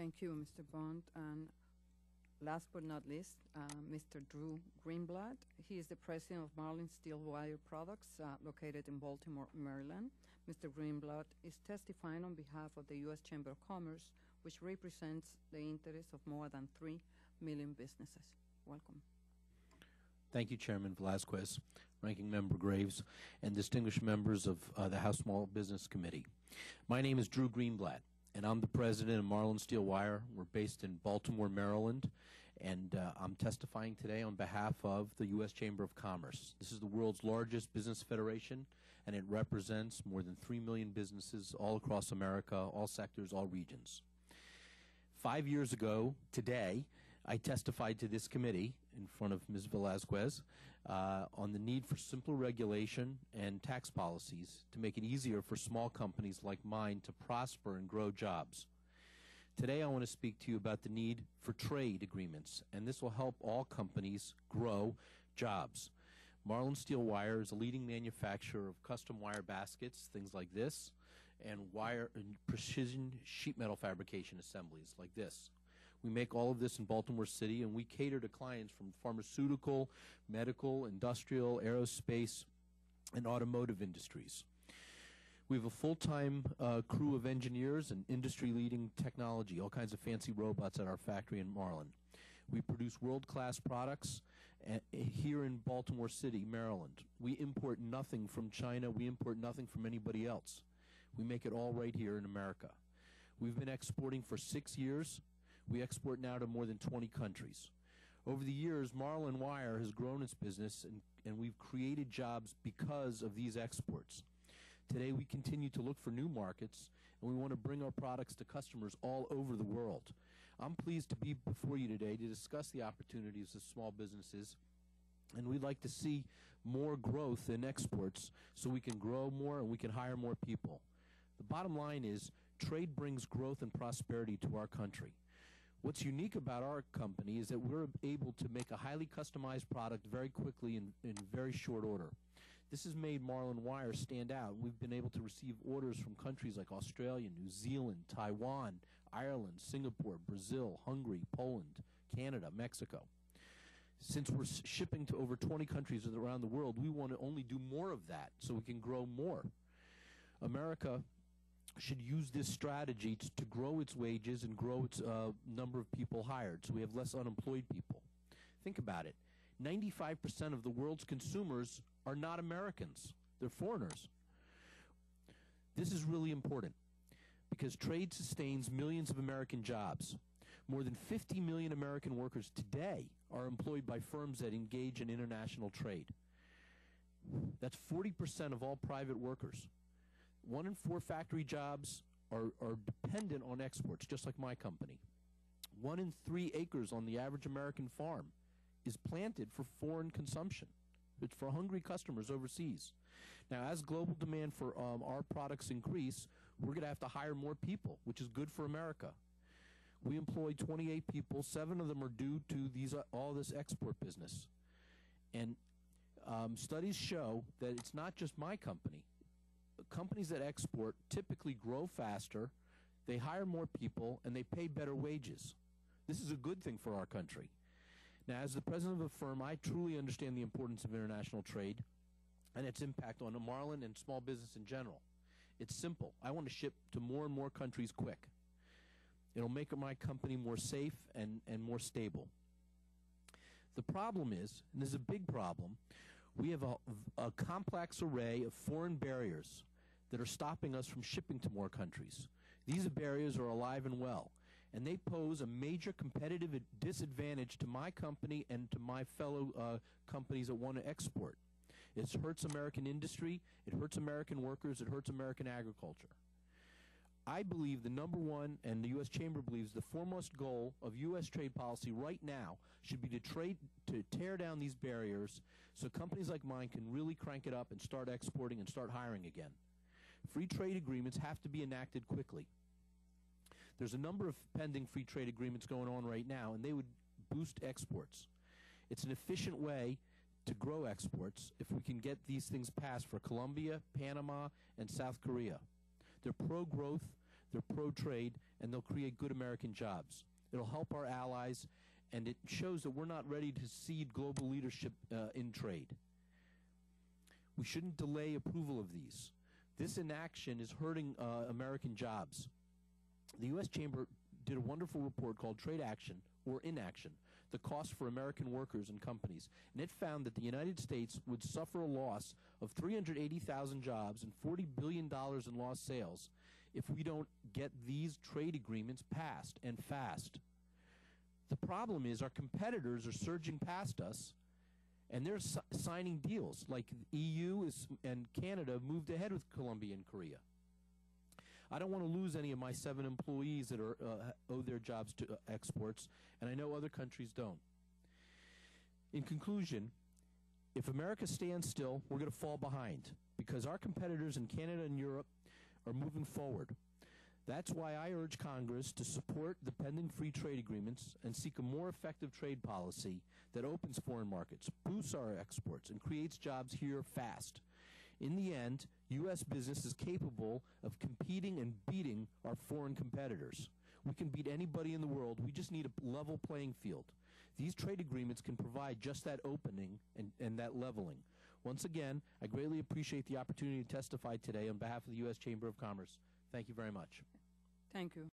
Thank you, Mr. Bond. And last but not least, Mr. Drew Greenblatt. He is the president of Marlin Steel Wire Products, located in Baltimore, Maryland. Mr. Greenblatt is testifying on behalf of the U.S. Chamber of Commerce, which represents the interests of more than 3 million businesses. Welcome. Thank you, Chairman Velazquez, Ranking Member Graves, and distinguished members of the House Small Business Committee. My name is Drew Greenblatt, and I'm the president of Marlin Steel Wire. We're based in Baltimore, Maryland, and I'm testifying today on behalf of the U.S. Chamber of Commerce. This is the world's largest business federation, and it represents more than 3 million businesses all across America, all sectors, all regions. 5 years ago today, I testified to this committee in front of Ms. Velazquez on the need for simpler regulation and tax policies to make it easier for small companies like mine to prosper and grow jobs. Today I want to speak to you about the need for trade agreements, and this will help all companies grow jobs. Marlin Steel Wire is a leading manufacturer of custom wire baskets, things like this, and wire and precision sheet metal fabrication assemblies like this. We make all of this in Baltimore City, and we cater to clients from pharmaceutical, medical, industrial, aerospace, and automotive industries. We have a full-time crew of engineers and industry-leading technology, all kinds of fancy robots at our factory in Marlin. We produce world-class products here in Baltimore City, Maryland. We import nothing from China. We import nothing from anybody else. We make it all right here in America. We've been exporting for 6 years. We export now to more than 20 countries. Over the years, Marlin Wire has grown its business, and we've created jobs because of these exports. Today, we continue to look for new markets, and we want to bring our products to customers all over the world. I'm pleased to be before you today to discuss the opportunities of small businesses, and we'd like to see more growth in exports so we can grow more and we can hire more people. The bottom line is trade brings growth and prosperity to our country. What's unique about our company is that we're able to make a highly customized product very quickly in very short order. This has made Marlin Wire stand out. We've been able to receive orders from countries like Australia, New Zealand, Taiwan, Ireland, Singapore, Brazil, Hungary, Poland, Canada, Mexico. Since we're shipping to over 20 countries around the world, we want to only do more of that so we can grow more. America should use this strategy to grow its wages and grow its number of people hired so we have less unemployed people. Think about it. 95% of the world's consumers are not Americans. They're foreigners. This is really important because trade sustains millions of American jobs. More than 50 million American workers today are employed by firms that engage in international trade. That's 40% of all private workers. 1 in 4 factory jobs are dependent on exports, just like my company. 1 in 3 acres on the average American farm is planted for foreign consumption. It's for hungry customers overseas. Now, as global demand for our products increase, we're going to have to hire more people, which is good for America. We employ 28 people. 7 of them are due to all this export business. And studies show that it's not just my company. Companies that export typically grow faster, they hire more people, and they pay better wages. This is a good thing for our country. Now, as the president of a firm, I truly understand the importance of international trade and its impact on Marlin and small business in general. It's simple. I want to ship to more and more countries quick. It'll make my company more safe and more stable. The problem is, and this is a big problem, we have a complex array of foreign barriers that are stopping us from shipping to more countries. These barriers are alive and well, and they pose a major competitive disadvantage to my company and to my fellow companies that want to export. It hurts American industry, it hurts American workers, it hurts American agriculture. I believe the number one, and the U.S. Chamber believes, the foremost goal of U.S. trade policy right now should be to tear down these barriers so companies like mine can really crank it up and start exporting and start hiring again. Free trade agreements have to be enacted quickly. There's a number of pending free trade agreements going on right now, and they would boost exports. It's an efficient way to grow exports if we can get these things passed for Colombia, Panama, and South Korea. They're pro-growth, they're pro-trade, and they'll create good American jobs. It'll help our allies, and it shows that we're not ready to cede global leadership in trade. We shouldn't delay approval of these. This inaction is hurting American jobs. The U.S. Chamber did a wonderful report called Trade Action or Inaction, the cost for American workers and companies, and it found that the United States would suffer a loss of 380,000 jobs and $40 billion in lost sales if we don't get these trade agreements passed, and fast. The problem is our competitors are surging past us, and they're signing deals, like the EU and Canada have moved ahead with Colombia and Korea. I don't want to lose any of my 7 employees that owe their jobs to exports, and I know other countries don't. In conclusion, if America stands still, we're going to fall behind, because our competitors in Canada and Europe are moving forward. That's why I urge Congress to support the pending free trade agreements and seek a more effective trade policy that opens foreign markets, boosts our exports, and creates jobs here fast. In the end, U.S. business is capable of competing and beating our foreign competitors. We can beat anybody in the world. We just need a level playing field. These trade agreements can provide just that opening and that leveling. Once again, I greatly appreciate the opportunity to testify today on behalf of the U.S. Chamber of Commerce. Thank you very much. Thank you.